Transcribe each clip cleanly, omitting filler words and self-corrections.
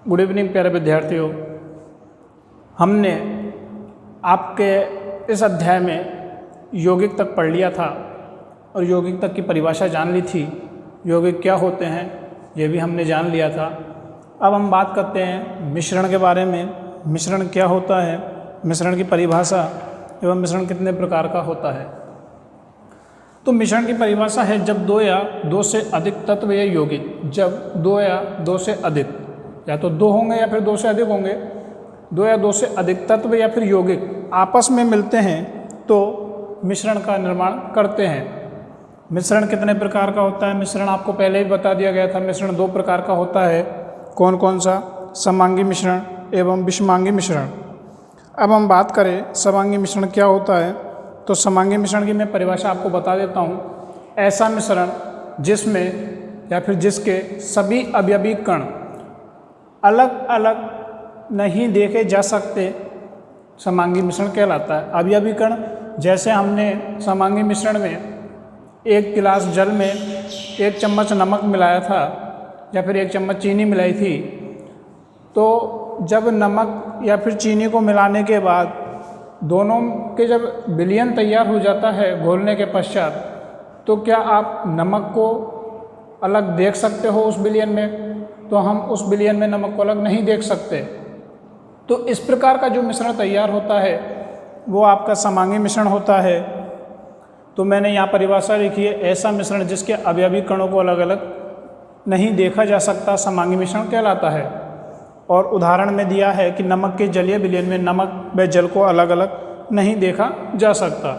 Good evening प्यारे विद्यार्थियों। हमने आपके इस अध्याय में यौगिक तक पढ़ लिया था और यौगिक तक की परिभाषा जान ली थी। यौगिक क्या होते हैं ये भी हमने जान लिया था। अब हम बात करते हैं मिश्रण के बारे में। मिश्रण क्या होता है, मिश्रण की परिभाषा एवं मिश्रण कितने प्रकार का होता है। तो मिश्रण की परिभाषा है जब दो या दो से अधिक तत्व या यौगिक, जब दो या दो से अधिक, या तो दो होंगे या फिर दो से अधिक होंगे, दो या दो से अधिक तत्व या फिर यौगिक आपस में मिलते हैं तो मिश्रण का निर्माण करते हैं। मिश्रण कितने प्रकार का होता है, मिश्रण आपको पहले ही बता दिया गया था। मिश्रण दो प्रकार का होता है। कौन कौन सा? समांगी मिश्रण एवं विषमांगी मिश्रण। अब हम बात करें समांगी मिश्रण क्या होता है, तो समांगी मिश्रण की मैं परिभाषा आपको बता देता हूँ। ऐसा मिश्रण जिसमें या फिर जिसके सभी अवयवी कण अलग अलग नहीं देखे जा सकते समांगी मिश्रण कहलाता है। अवयवी कण जैसे हमने समांगी मिश्रण में एक गिलास जल में एक चम्मच नमक मिलाया था या फिर एक चम्मच चीनी मिलाई थी, तो जब नमक या फिर चीनी को मिलाने के बाद दोनों के जब विलयन तैयार हो जाता है घोलने के पश्चात, तो क्या आप नमक को अलग देख सकते हो उस विलयन में? तो हम उस विलयन में नमक को अलग नहीं देख सकते। तो इस प्रकार का जो मिश्रण तैयार होता है वो आपका समांगी मिश्रण होता है। तो मैंने यहाँ परिभाषा लिखी है, ऐसा मिश्रण जिसके अवयवी कणों को अलग अलग नहीं देखा जा सकता समांगी मिश्रण कहलाता है। और उदाहरण में दिया है कि नमक के जलीय विलयन में नमक व जल को अलग अलग नहीं देखा जा सकता।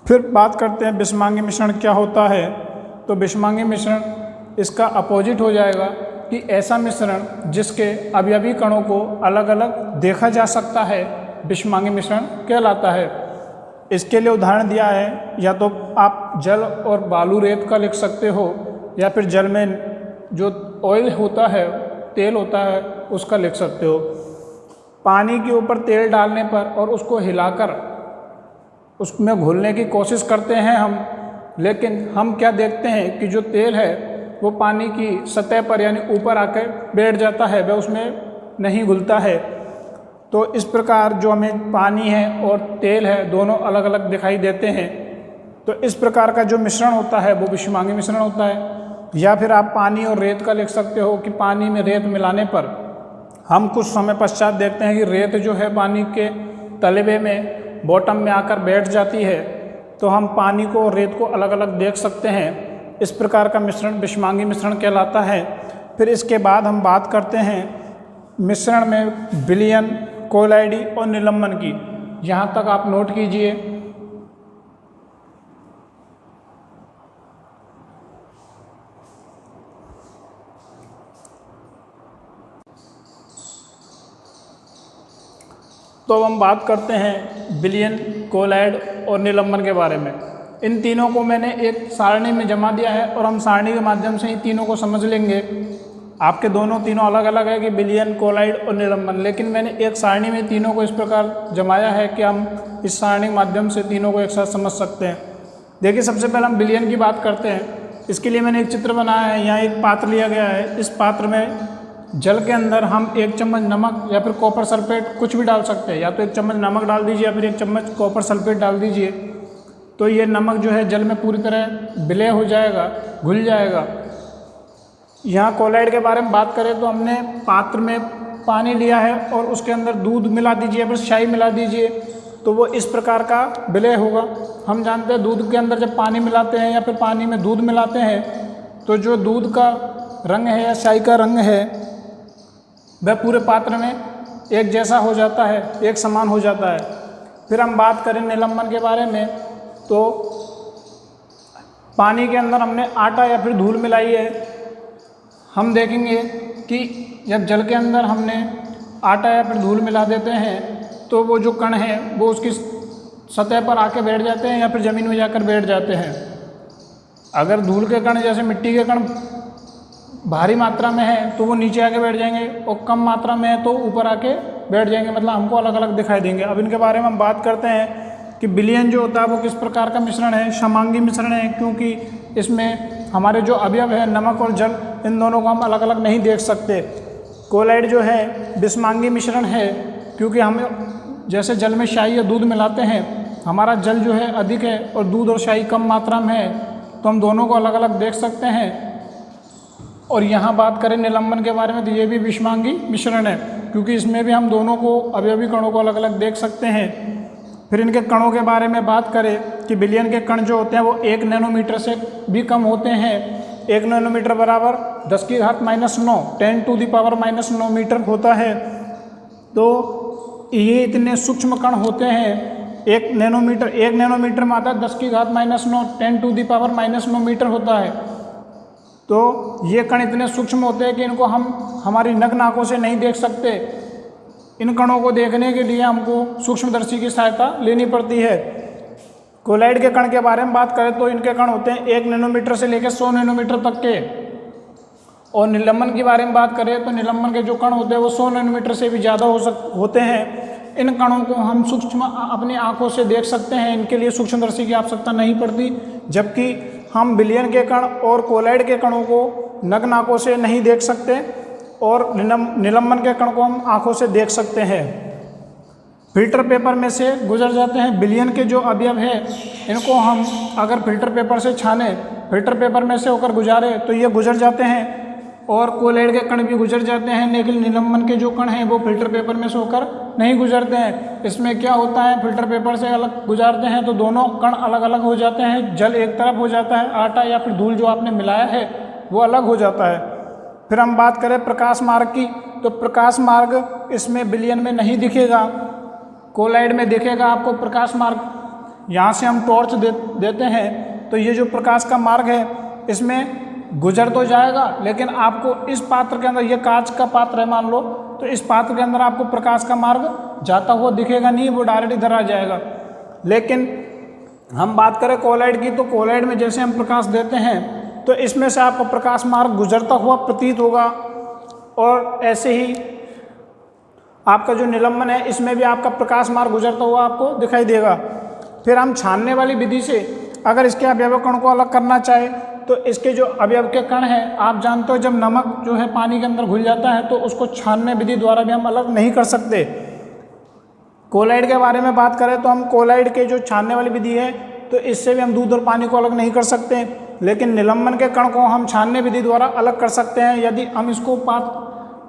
फिर बात करते हैं विषमांगी मिश्रण क्या होता है। तो विषमांगी मिश्रण इसका अपोजिट हो जाएगा कि ऐसा मिश्रण जिसके अवयवी कणों को अलग अलग देखा जा सकता है विषमांगी मिश्रण कहलाता है। इसके लिए उदाहरण दिया है, या तो आप जल और बालू रेत का लिख सकते हो, या फिर जल में जो ऑयल होता है, तेल होता है, उसका लिख सकते हो। पानी के ऊपर तेल डालने पर और उसको हिलाकर उसमें घोलने की कोशिश करते हैं हम, लेकिन हम क्या देखते हैं कि जो तेल है वो पानी की सतह पर यानी ऊपर आकर बैठ जाता है, वह उसमें नहीं घुलता है। तो इस प्रकार जो हमें पानी है और तेल है दोनों अलग अलग दिखाई देते हैं। तो इस प्रकार का जो मिश्रण होता है वो विषमांगी मिश्रण होता है। या फिर आप पानी और रेत का लिख सकते हो कि पानी में रेत मिलाने पर हम कुछ समय पश्चात देखते हैं कि रेत जो है पानी के तलवे में बॉटम में आकर बैठ जाती है, तो हम पानी को और रेत को अलग अलग देख सकते हैं। इस प्रकार का मिश्रण विषमांगी मिश्रण कहलाता है। फिर इसके बाद हम बात करते हैं मिश्रण में विलयन, कोलाइडी और निलंबन की। यहाँ तक आप नोट कीजिए। तो अब हम बात करते हैं विलयन, कोलाइड और निलंबन के बारे में। इन तीनों को मैंने एक सारणी में जमा दिया है और हम सारणी के माध्यम से ही तीनों को समझ लेंगे। आपके तीनों अलग अलग है कि विलयन, कोलाइड और निलंबन, लेकिन मैंने एक सारणी में तीनों को इस प्रकार जमाया है कि हम इस सारणी के माध्यम से तीनों को एक साथ समझ सकते हैं। देखिए, सबसे पहले हम विलयन की बात करते हैं। इसके लिए मैंने एक चित्र बनाया है। यहाँ एक पात्र लिया गया है। इस पात्र में जल के अंदर हम एक चम्मच नमक या फिर कॉपर सल्फेट कुछ भी डाल सकते हैं। या तो एक चम्मच नमक डाल दीजिए या फिर एक चम्मच कॉपर सल्फेट डाल दीजिए, तो ये नमक जो है जल में पूरी तरह विलय हो जाएगा, घुल जाएगा। यहाँ कोलाइड के बारे में बात करें तो हमने पात्र में पानी लिया है और उसके अंदर दूध मिला दीजिए या फिर शाही मिला दीजिए, तो वो इस प्रकार का विलय होगा। हम जानते हैं दूध के अंदर जब पानी मिलाते हैं या फिर पानी में दूध मिलाते हैं तो जो दूध का रंग है या शाही का रंग है वह पूरे पात्र में एक जैसा हो जाता है, एक समान हो जाता है। फिर हम बात करें निलंबन के बारे में, तो पानी के अंदर हमने आटा या फिर धूल मिलाई है। हम देखेंगे कि जब जल के अंदर हमने आटा या फिर धूल मिला देते हैं तो वो जो कण है वो उसकी सतह पर आके बैठ जाते हैं या फिर ज़मीन में जाकर बैठ जाते हैं। अगर धूल के कण जैसे मिट्टी के कण भारी मात्रा में है तो वो नीचे आके बैठ जाएंगे, और कम मात्रा में है तो ऊपर आके बैठ जाएंगे, मतलब हमको अलग अलग दिखाई देंगे। अब इनके बारे में हम बात करते हैं कि विलयन जो होता है वो किस प्रकार का मिश्रण है। समांगी मिश्रण है, क्योंकि इसमें हमारे जो अवयव है नमक और जल, इन दोनों को हम अलग अलग नहीं देख सकते। कोलाइड जो है बिस्मांगी मिश्रण है, क्योंकि हम जैसे जल में शाही या दूध मिलाते हैं, हमारा जल जो है अधिक है और दूध और शाही कम मात्रा में है, तो हम दोनों को अलग अलग देख सकते हैं। और यहाँ बात करें निलंबन के बारे में तो ये भी बिस्मांगी मिश्रण है, क्योंकि इसमें भी हम दोनों को अवयवी कणों को अलग अलग देख सकते हैं। फिर इनके कणों के बारे में बात करें कि विलयन के कण जो होते हैं वो 1 नैनोमीटर से भी कम होते हैं। 1 नैनोमीटर बराबर 10⁻⁹ 10⁻⁹ मीटर होता है। तो ये इतने सूक्ष्म कण होते हैं। 1 नैनोमीटर में आता है 10⁻⁹ 10⁻⁹ मीटर होता है। तो ये कण इतने सूक्ष्म होते हैं कि इनको हम हमारी नग्न आंखों से नहीं देख सकते। इन कणों को देखने के लिए हमको सूक्ष्मदर्शी की सहायता लेनी पड़ती है। कोलाइड के कण के बारे में बात करें तो इनके कण होते हैं 1 नैनोमीटर से लेकर 100 नैनोमीटर तक के। और निलंबन के बारे में बात करें तो निलंबन के जो कण होते हैं वो 100 नैनोमीटर से भी ज़्यादा होते हैं। इन कणों को हम सूक्ष्म अपनी आंखों से देख सकते हैं, इनके लिए सूक्ष्मदर्शी की आवश्यकता नहीं पड़ती। जबकि हम विलयन के कण और कोलाइड के कणों को नग्न आंखों से नहीं देख सकते और निलंबन के कण को हम आंखों से देख सकते हैं। फिल्टर पेपर में से गुजर जाते हैं। विलयन के जो अवयव है इनको हम अगर फिल्टर पेपर से छाने, फिल्टर पेपर में से होकर गुजारे तो ये गुजर जाते हैं और कोलाइड के कण भी गुजर जाते हैं। लेकिन निलंबन के जो कण हैं वो फिल्टर पेपर में से होकर नहीं गुजरते हैं। इसमें क्या होता है, फिल्टर पेपर से अलग गुजारते हैं तो दोनों कण अलग अलग हो जाते हैं। जल एक तरफ हो जाता है, आटा या फिर धूल जो आपने मिलाया है वो अलग हो जाता है। फिर हम बात करें प्रकाश मार्ग की, तो प्रकाश मार्ग इसमें विलयन में नहीं दिखेगा, कोलाइड में दिखेगा आपको प्रकाश मार्ग। यहाँ से हम टॉर्च देते हैं तो ये जो प्रकाश का मार्ग है इसमें गुजर तो जाएगा, लेकिन आपको इस पात्र के अंदर, ये कांच का पात्र है मान लो, तो इस पात्र के अंदर आपको प्रकाश का मार्ग जाता हुआ दिखेगा नहीं, वो डायरेक्ट इधर आ जाएगा। लेकिन हम बात करें कोलाइड की, तो कोलाइड में जैसे हम प्रकाश देते हैं तो इसमें से आपको प्रकाश मार्ग गुजरता हुआ प्रतीत होगा। और ऐसे ही आपका जो निलंबन है इसमें भी आपका प्रकाश मार्ग गुजरता हुआ आपको दिखाई देगा। फिर हम छानने वाली विधि से अगर इसके अवयव कण को अलग करना चाहे तो इसके जो अवयव के कण हैं, आप जानते हो जब नमक जो है पानी के अंदर घुल जाता है तो उसको छानने विधि द्वारा भी हम अलग नहीं कर सकते। कोलाइड के बारे में बात करें तो हम कोलाइड के जो छानने वाली विधि है तो इससे भी हम दूध और पानी को अलग नहीं कर सकते। लेकिन निलंबन के कण को हम छानने विधि द्वारा अलग कर सकते हैं। यदि हम इसको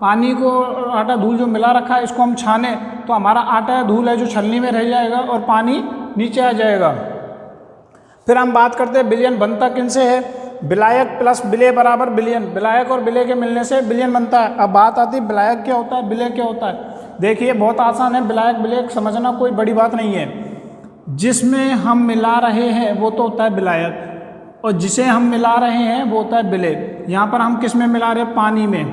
पानी को आटा धूल जो मिला रखा है इसको हम छाने तो हमारा आटा या धूल है जो छलनी में रह जाएगा और पानी नीचे आ जाएगा। फिर हम बात करते हैं विलयन बनता किनसे है। विलायक प्लस विलेय बराबर विलयन। विलायक और विलेय के मिलने से विलयन बनता है। अब बात आती है विलायक क्या होता है, विलेय क्या होता है। देखिए बहुत आसान है, विलायक विलेय समझना कोई बड़ी बात नहीं है। जिसमें हम मिला रहे हैं वो तो होता है विलायक और जिसे हम मिला रहे हैं वो होता है विलेय। यहाँ पर हम किस में मिला रहे हैं, पानी में।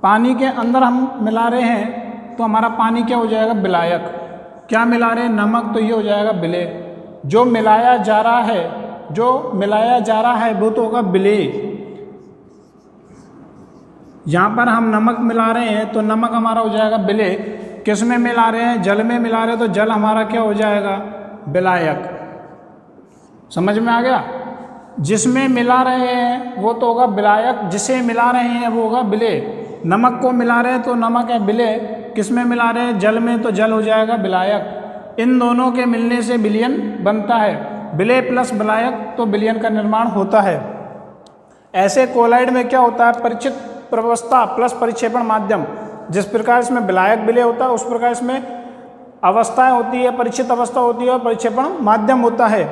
पानी के अंदर हम मिला रहे हैं तो हमारा पानी क्या हो जाएगा, विलायक। क्या मिला रहे हैं, नमक, तो ये हो जाएगा विलेय। जो मिलाया जा रहा है वो तो होगा विलेय। यहाँ पर हम नमक मिला रहे हैं तो नमक हमारा हो जाएगा विलेय। किस में मिला रहे हैं, जल में मिला रहे हैं तो जल हमारा क्या हो जाएगा, विलायक। समझ में आ गया। जिसमें मिला रहे हैं वो तो होगा विलायक, जिसे मिला रहे हैं वो होगा विलेय। नमक को मिला रहे हैं तो नमक है विलेय। किस में मिला रहे हैं, जल में, तो जल हो जाएगा विलायक। इन दोनों के मिलने से विलयन बनता है। विलेय प्लस विलायक तो विलयन का निर्माण होता है। ऐसे कोलाइड में क्या होता है, परिचित प्रवस्था प्लस परिक्षेपण माध्यम। जिस प्रकार इसमें विलायक विलेय होता है उस प्रकार इसमें अवस्थाएं होती है, परिचित अवस्था होती है और परिक्षेपण माध्यम होता है।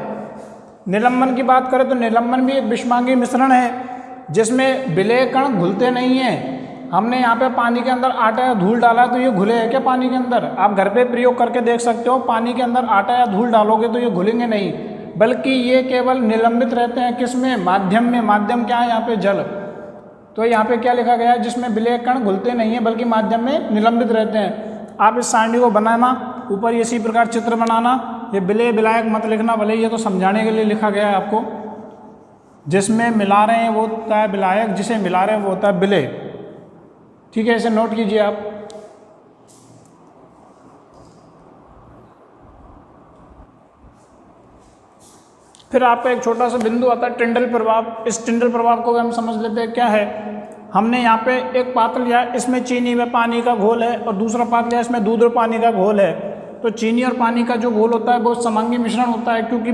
निलंबन की बात करें तो निलंबन भी एक बिस्मांगी मिश्रण है जिसमें विलेय कण घुलते नहीं हैं। हमने यहाँ पे पानी के अंदर आटा या धूल डाला तो ये घुले है क्या पानी के अंदर। आप घर पे प्रयोग करके देख सकते हो, पानी के अंदर आटा या धूल डालोगे तो ये घुलेंगे नहीं, बल्कि ये केवल निलंबित रहते हैं। किसमें, माध्यम में। माध्यम क्या है यहाँ पे, जल। तो यहाँ पे क्या लिखा गया है, जिसमें विलेय कण घुलते नहीं है बल्कि माध्यम में निलंबित रहते हैं। आप इस सारणी को बनाना, ऊपर इसी प्रकार चित्र बनाना। ये विलेय विलायक मत लिखना, भले ये तो समझाने के लिए लिखा गया है आपको। जिसमें मिला रहे हैं वो होता है विलायक, जिसे मिला रहे हैं वो होता है विलेय। ठीक है, इसे नोट कीजिए आप। फिर आपका एक छोटा सा बिंदु आता है टिंडल प्रभाव। इस टिंडल प्रभाव को हम समझ लेते हैं क्या है। हमने यहाँ पे एक पात्र लिया, इसमें चीनी व पानी का घोल है और दूसरा पात्र लिया, इसमें दूध और पानी का घोल है। तो चीनी और पानी का जो घोल होता है वो समांगी मिश्रण होता है, क्योंकि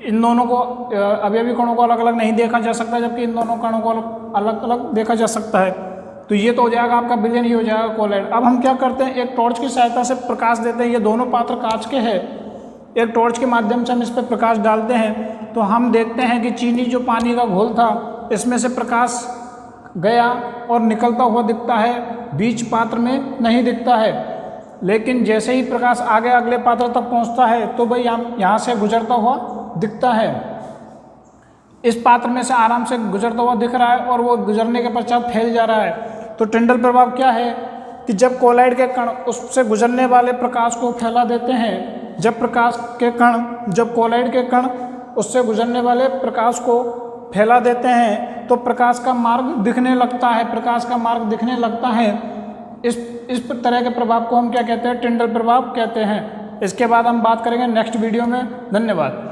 इन दोनों को अवयवी कणों को अलग अलग नहीं देखा जा सकता, जबकि इन दोनों कणों को अलग अलग देखा जा सकता है। तो ये तो हो जाएगा आपका विलयन, ही हो जाएगा कोलाइड। अब हम क्या करते हैं, एक टॉर्च की सहायता से प्रकाश देते हैं। ये दोनों पात्र कांच के हैं, एक टॉर्च के माध्यम से हम इस पर प्रकाश डालते हैं तो हम देखते हैं कि चीनी जो पानी का घोल था इसमें से प्रकाश गया और निकलता हुआ दिखता है, बीच पात्र में नहीं दिखता है। लेकिन जैसे ही प्रकाश आगे अगले पात्र तक पहुंचता है तो भाई यहाँ से गुजरता हुआ दिखता है। इस पात्र में से आराम से गुजरता हुआ दिख रहा है और वो गुजरने के पश्चात फैल जा रहा है। तो टिंडल प्रभाव क्या है कि जब कोलाइड के कण उससे गुजरने वाले प्रकाश को फैला देते हैं, जब कोलाइड के कण उससे गुजरने वाले प्रकाश को फैला देते हैं तो प्रकाश का मार्ग दिखने लगता है। इस तरह के प्रभाव को हम क्या कहते हैं, टिंडल प्रभाव कहते हैं। इसके बाद हम बात करेंगे नेक्स्ट वीडियो में। धन्यवाद।